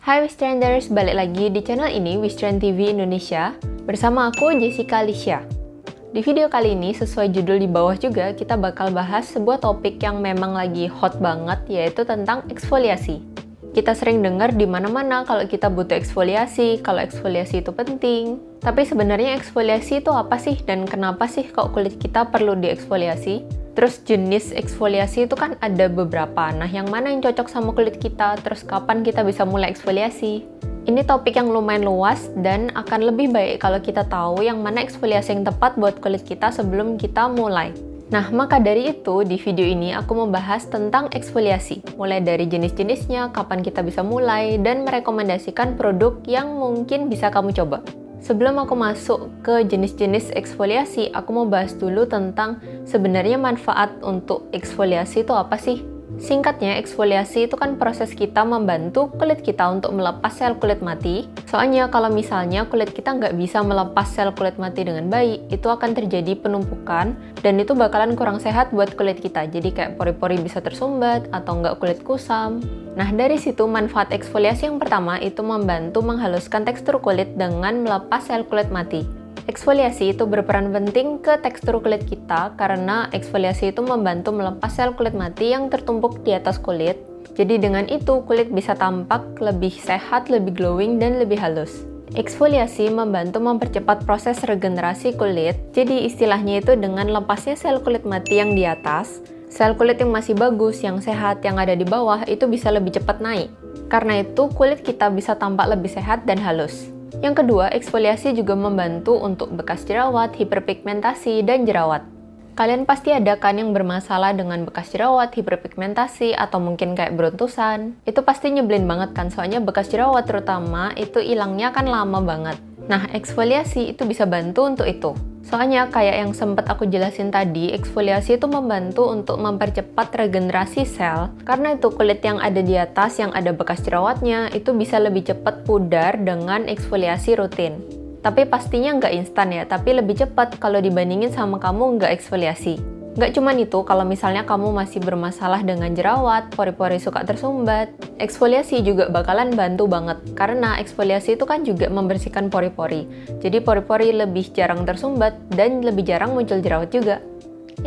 Hai Wistrenders, balik lagi di channel ini Wistrend TV Indonesia bersama aku Jessica Lisha. Di video kali ini, sesuai judul di bawah juga, kita bakal bahas sebuah topik yang memang lagi hot banget, yaitu tentang eksfoliasi. Kita sering dengar di mana-mana kalau kita butuh eksfoliasi, kalau eksfoliasi itu penting. Tapi sebenarnya eksfoliasi itu apa sih dan kenapa sih kok kulit kita perlu dieksfoliasi? Terus jenis eksfoliasi itu kan ada beberapa. Nah, yang mana yang cocok sama kulit kita? Terus kapan kita bisa mulai eksfoliasi? Ini topik yang lumayan luas dan akan lebih baik kalau kita tahu yang mana eksfoliasi yang tepat buat kulit kita sebelum kita mulai. Nah, maka dari itu di video ini aku membahas tentang eksfoliasi. Mulai dari jenis-jenisnya, kapan kita bisa mulai, dan merekomendasikan produk yang mungkin bisa kamu coba. Sebelum aku masuk ke jenis-jenis eksfoliasi, aku mau bahas dulu tentang sebenarnya manfaat untuk eksfoliasi itu apa sih? Singkatnya, eksfoliasi itu kan proses kita membantu kulit kita untuk melepas sel kulit mati. Soalnya kalau misalnya kulit kita nggak bisa melepas sel kulit mati dengan baik, itu akan terjadi penumpukan dan itu bakalan kurang sehat buat kulit kita. Jadi kayak pori-pori bisa tersumbat atau nggak kulit kusam. Nah, dari situ manfaat eksfoliasi yang pertama itu membantu menghaluskan tekstur kulit dengan melepas sel kulit mati. Eksfoliasi itu berperan penting ke tekstur kulit kita karena eksfoliasi itu membantu melepas sel kulit mati yang tertumpuk di atas kulit. Jadi dengan itu kulit bisa tampak lebih sehat, lebih glowing, dan lebih halus. Eksfoliasi membantu mempercepat proses regenerasi kulit. Jadi istilahnya itu dengan lepasnya sel kulit mati yang di atas, sel kulit yang masih bagus, yang sehat, yang ada di bawah itu bisa lebih cepat naik. Karena itu kulit kita bisa tampak lebih sehat dan halus. Yang kedua, eksfoliasi juga membantu untuk bekas jerawat, hiperpigmentasi, dan jerawat. Kalian pasti ada kan yang bermasalah dengan bekas jerawat, hiperpigmentasi, atau mungkin kayak beruntusan. Itu pasti nyebelin banget kan, soalnya bekas jerawat terutama itu hilangnya kan lama banget. Nah, eksfoliasi itu bisa bantu untuk itu. Soalnya kayak yang sempat aku jelasin tadi, eksfoliasi itu membantu untuk mempercepat regenerasi sel. Karena itu kulit yang ada di atas yang ada bekas jerawatnya itu bisa lebih cepat pudar dengan eksfoliasi rutin. Tapi pastinya nggak instan ya, tapi lebih cepat kalau dibandingin sama kamu nggak eksfoliasi. Nggak cuman itu, kalau misalnya kamu masih bermasalah dengan jerawat, pori-pori suka tersumbat, eksfoliasi juga bakalan bantu banget. Karena eksfoliasi itu kan juga membersihkan pori-pori. Jadi pori-pori lebih jarang tersumbat dan lebih jarang muncul jerawat juga.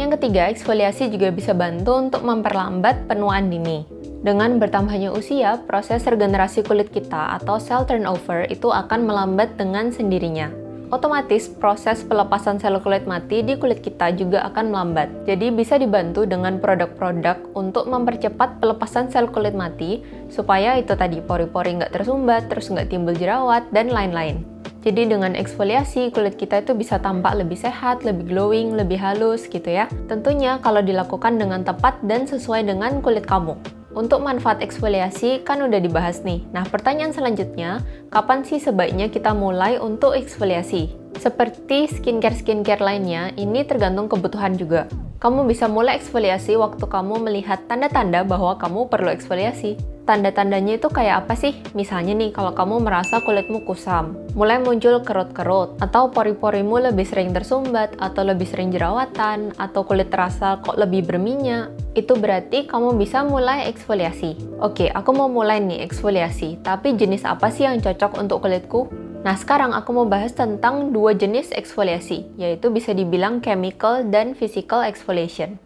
Yang ketiga, eksfoliasi juga bisa bantu untuk memperlambat penuaan dini. Dengan bertambahnya usia, proses regenerasi kulit kita atau cell turnover itu akan melambat dengan sendirinya. Otomatis proses pelepasan sel kulit mati di kulit kita juga akan melambat. Jadi bisa dibantu dengan produk-produk untuk mempercepat pelepasan sel kulit mati supaya itu tadi pori-pori nggak tersumbat, terus nggak timbul jerawat, dan lain-lain. Jadi dengan eksfoliasi kulit kita itu bisa tampak lebih sehat, lebih glowing, lebih halus gitu ya. Tentunya kalau dilakukan dengan tepat dan sesuai dengan kulit kamu. Untuk manfaat eksfoliasi kan udah dibahas nih. Nah, pertanyaan selanjutnya, kapan sih sebaiknya kita mulai untuk eksfoliasi? Seperti skincare lainnya, ini tergantung kebutuhan juga. Kamu bisa mulai eksfoliasi waktu kamu melihat tanda-tanda bahwa kamu perlu eksfoliasi. Tanda-tandanya itu kayak apa sih? Misalnya nih, kalau kamu merasa kulitmu kusam, mulai muncul kerut-kerut, atau pori-porimu lebih sering tersumbat, atau lebih sering jerawatan, atau kulit terasa kok lebih berminyak, itu berarti kamu bisa mulai eksfoliasi. Oke, aku mau mulai nih eksfoliasi, tapi jenis apa sih yang cocok untuk kulitku? Nah, sekarang aku mau bahas tentang dua jenis eksfoliasi, yaitu bisa dibilang chemical dan physical exfoliation.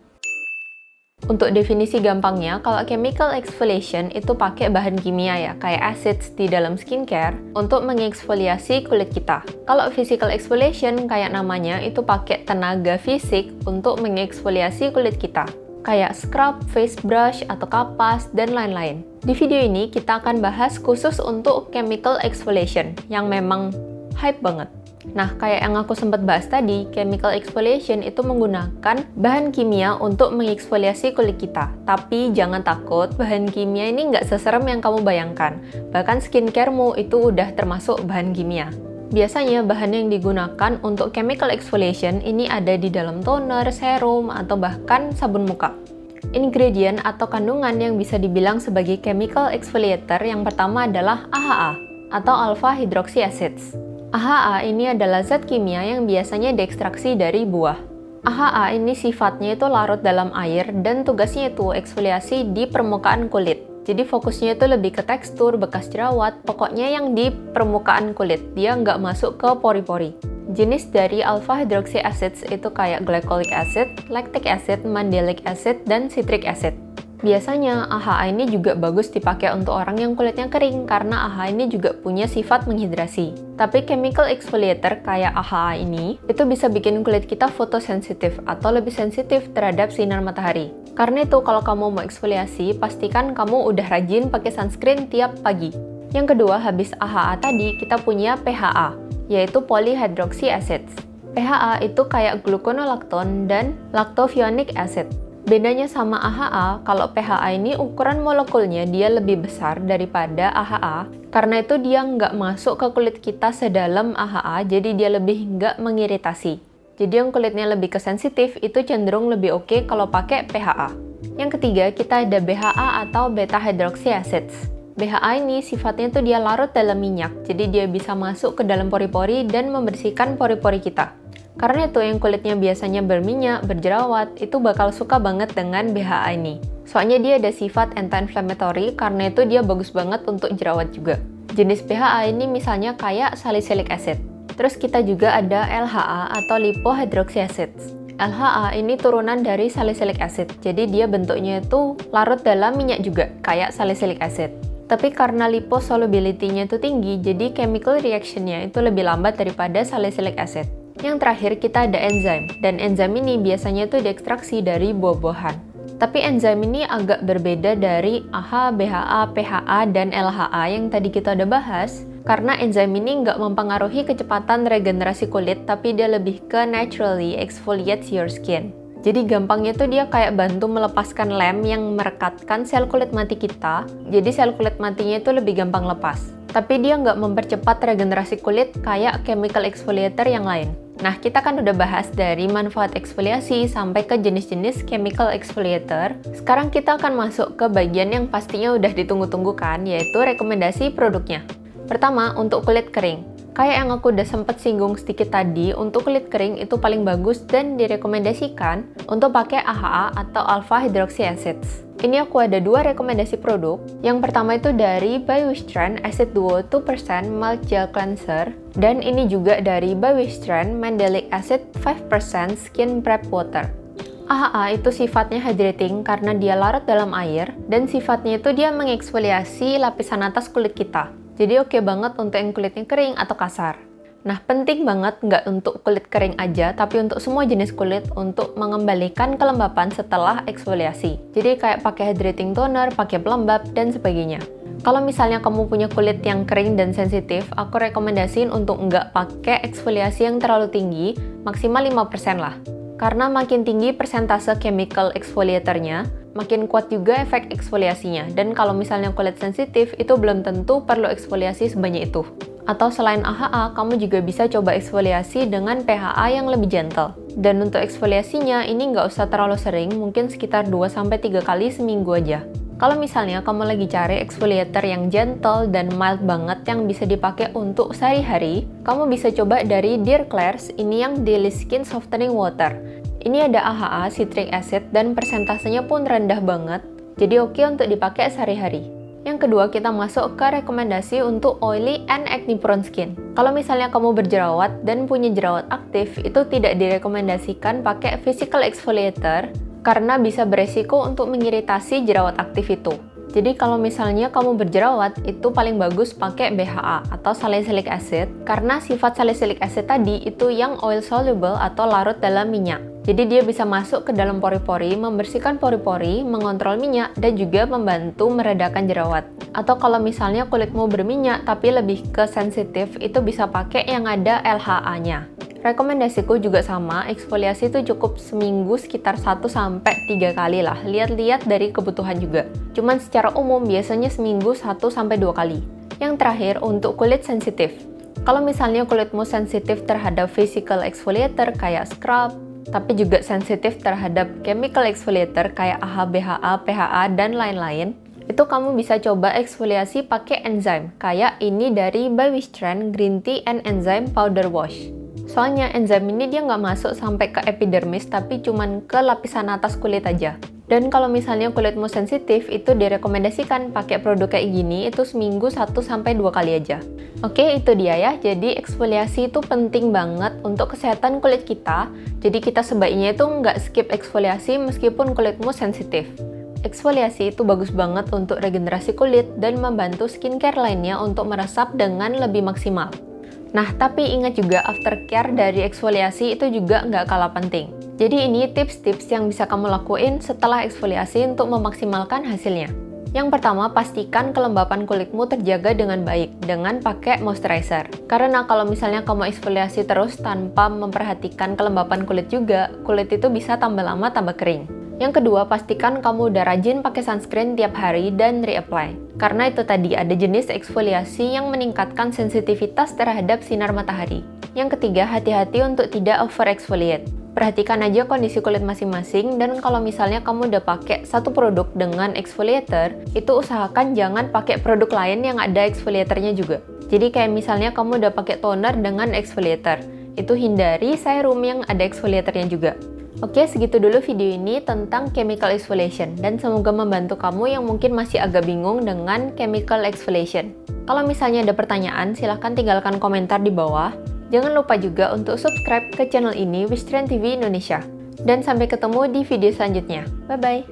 Untuk definisi gampangnya, kalau chemical exfoliation itu pakai bahan kimia ya, kayak acids di dalam skincare untuk mengeksfoliasi kulit kita. Kalau physical exfoliation kayak namanya itu pakai tenaga fisik untuk mengeksfoliasi kulit kita. Kayak scrub, face brush, atau kapas, dan lain-lain. Di video ini kita akan bahas khusus untuk chemical exfoliation yang memang hype banget. Nah, kayak yang aku sempat bahas tadi, chemical exfoliation itu menggunakan bahan kimia untuk mengeksfoliasi kulit kita. Tapi jangan takut, bahan kimia ini nggak seserem yang kamu bayangkan. Bahkan skincaremu itu udah termasuk bahan kimia. Biasanya bahan yang digunakan untuk chemical exfoliation ini ada di dalam toner, serum, atau bahkan sabun muka. Ingredient atau kandungan yang bisa dibilang sebagai chemical exfoliator yang pertama adalah AHA atau alpha hydroxy acids. AHA ini adalah zat kimia yang biasanya diekstraksi dari buah. AHA ini sifatnya itu larut dalam air dan tugasnya itu eksfoliasi di permukaan kulit. Jadi fokusnya itu lebih ke tekstur, bekas jerawat, pokoknya yang di permukaan kulit. Dia nggak masuk ke pori-pori. Jenis dari alpha hydroxy acids itu kayak glycolic acid, lactic acid, mandelic acid, dan citric acid. Biasanya AHA ini juga bagus dipakai untuk orang yang kulitnya kering karena AHA ini juga punya sifat menghidrasi. Tapi chemical exfoliator kayak AHA ini itu bisa bikin kulit kita fotosensitif atau lebih sensitif terhadap sinar matahari. Karena itu kalau kamu mau eksfoliasi, pastikan kamu udah rajin pakai sunscreen tiap pagi. Yang kedua, habis AHA tadi kita punya PHA, yaitu polyhydroxy acids. PHA itu kayak gluconolactone dan lactophionic acid. Bedanya sama AHA, kalau PHA ini ukuran molekulnya dia lebih besar daripada AHA, karena itu dia nggak masuk ke kulit kita sedalam AHA, jadi dia lebih nggak mengiritasi. Jadi yang kulitnya lebih ke sensitif itu cenderung lebih oke kalau pakai PHA. Yang ketiga, kita ada BHA atau beta hydroxy acids. BHA ini sifatnya tuh dia larut dalam minyak, jadi dia bisa masuk ke dalam pori-pori dan membersihkan pori-pori kita. Karena itu yang kulitnya biasanya berminyak, berjerawat, itu bakal suka banget dengan BHA ini. Soalnya dia ada sifat anti-inflammatory, karena itu dia bagus banget untuk jerawat juga. Jenis BHA ini misalnya kayak salicylic acid. Terus kita juga ada LHA atau lipohydroxy acids. LHA ini turunan dari salicylic acid, jadi dia bentuknya itu larut dalam minyak juga, kayak salicylic acid. Tapi karena liposolubility-nya itu tinggi, jadi chemical reaction-nya itu lebih lambat daripada salicylic acid. Yang terakhir kita ada enzim, dan enzim ini biasanya itu diekstraksi dari buah-buahan. Tapi enzim ini agak berbeda dari AHA, BHA, PHA, dan LHA yang tadi kita udah bahas, karena enzim ini nggak mempengaruhi kecepatan regenerasi kulit, tapi dia lebih ke naturally exfoliates your skin. Jadi gampangnya tuh dia kayak bantu melepaskan lem yang merekatkan sel kulit mati kita, jadi sel kulit matinya itu lebih gampang lepas. Tapi dia nggak mempercepat regenerasi kulit kayak chemical exfoliator yang lain. Nah, kita kan udah bahas dari manfaat eksfoliasi sampai ke jenis-jenis chemical exfoliator. Sekarang kita akan masuk ke bagian yang pastinya udah ditunggu-tunggu kan, yaitu rekomendasi produknya. Pertama, untuk kulit kering. Kayak yang aku udah sempet singgung sedikit tadi, untuk kulit kering itu paling bagus dan direkomendasikan untuk pakai AHA atau alpha hydroxy acids. Ini aku ada dua rekomendasi produk. Yang pertama itu dari By Wishtrend Acid Duo 2% Mild Gel Cleanser, dan ini juga dari By Wishtrend Mandelic Acid 5% Skin Prep Water. AHA itu sifatnya hydrating karena dia larut dalam air, dan sifatnya itu dia mengeksfoliasi lapisan atas kulit kita. Jadi oke banget untuk yang kulitnya kering atau kasar. Nah, penting banget nggak untuk kulit kering aja, tapi untuk semua jenis kulit untuk mengembalikan kelembapan setelah eksfoliasi. Jadi kayak pakai hydrating toner, pakai pelembab, dan sebagainya. Kalau misalnya kamu punya kulit yang kering dan sensitif, aku rekomendasiin untuk nggak pakai eksfoliasi yang terlalu tinggi, maksimal 5% lah. Karena makin tinggi persentase chemical exfoliatornya, makin kuat juga efek eksfoliasinya. Dan kalau misalnya kulit sensitif, itu belum tentu perlu eksfoliasi sebanyak itu. Atau selain AHA, kamu juga bisa coba eksfoliasi dengan PHA yang lebih gentle. Dan untuk eksfoliasinya, ini nggak usah terlalu sering, mungkin sekitar 2-3 kali seminggu aja. Kalau misalnya kamu lagi cari exfoliator yang gentle dan mild banget yang bisa dipakai untuk sehari-hari, kamu bisa coba dari Dear Klairs, ini yang Daily Skin Softening Water. Ini ada AHA, citric acid, dan persentasenya pun rendah banget, jadi oke untuk dipakai sehari-hari. Yang kedua, kita masuk ke rekomendasi untuk oily and acne prone skin. Kalau misalnya kamu berjerawat dan punya jerawat aktif, itu tidak direkomendasikan pakai physical exfoliator karena bisa beresiko untuk mengiritasi jerawat aktif itu. Jadi kalau misalnya kamu berjerawat, itu paling bagus pakai BHA atau salicylic acid karena sifat salicylic acid tadi itu yang oil soluble atau larut dalam minyak. Jadi dia bisa masuk ke dalam pori-pori, membersihkan pori-pori, mengontrol minyak, dan juga membantu meredakan jerawat. Atau kalau misalnya kulitmu berminyak tapi lebih ke sensitif, itu bisa pakai yang ada LHA-nya. Rekomendasiku juga sama, eksfoliasi itu cukup seminggu sekitar 1-3 kali lah, lihat-lihat dari kebutuhan juga. Cuman secara umum biasanya seminggu 1-2 kali. Yang terakhir, untuk kulit sensitif. Kalau misalnya kulitmu sensitif terhadap physical exfoliator kayak scrub, tapi juga sensitif terhadap chemical exfoliator kayak AHA, BHA, PHA, dan lain-lain, itu kamu bisa coba eksfoliasi pakai enzim, kayak ini dari By Wishtrend Green Tea and Enzyme Powder Wash. Soalnya enzim ini dia nggak masuk sampai ke epidermis, tapi cuman ke lapisan atas kulit aja. Dan kalau misalnya kulitmu sensitif, itu direkomendasikan pakai produk kayak gini itu seminggu 1-2 kali aja. Oke, itu dia ya. Jadi eksfoliasi itu penting banget untuk kesehatan kulit kita. Jadi kita sebaiknya itu nggak skip eksfoliasi meskipun kulitmu sensitif. Eksfoliasi itu bagus banget untuk regenerasi kulit dan membantu skincare lainnya untuk meresap dengan lebih maksimal. Nah, tapi ingat juga aftercare dari eksfoliasi itu juga nggak kalah penting. Jadi ini tips-tips yang bisa kamu lakuin setelah eksfoliasi untuk memaksimalkan hasilnya. Yang pertama, pastikan kelembapan kulitmu terjaga dengan baik dengan pakai moisturizer. Karena kalau misalnya kamu eksfoliasi terus tanpa memperhatikan kelembapan kulit juga, kulit itu bisa tambah lama tambah kering. Yang kedua, pastikan kamu udah rajin pakai sunscreen tiap hari dan reapply. Karena itu tadi ada jenis eksfoliasi yang meningkatkan sensitivitas terhadap sinar matahari. Yang ketiga, hati-hati untuk tidak over exfoliate. Perhatikan aja kondisi kulit masing-masing, dan kalau misalnya kamu udah pakai satu produk dengan exfoliator, itu usahakan jangan pakai produk lain yang ada exfoliatornya juga. Jadi kayak misalnya kamu udah pakai toner dengan exfoliator, itu hindari serum yang ada exfoliatornya juga. Oke, segitu dulu video ini tentang chemical exfoliation, dan semoga membantu kamu yang mungkin masih agak bingung dengan chemical exfoliation. Kalau misalnya ada pertanyaan, silahkan tinggalkan komentar di bawah. Jangan lupa juga untuk subscribe ke channel ini, Wistrend TV Indonesia. Dan sampai ketemu di video selanjutnya. Bye-bye!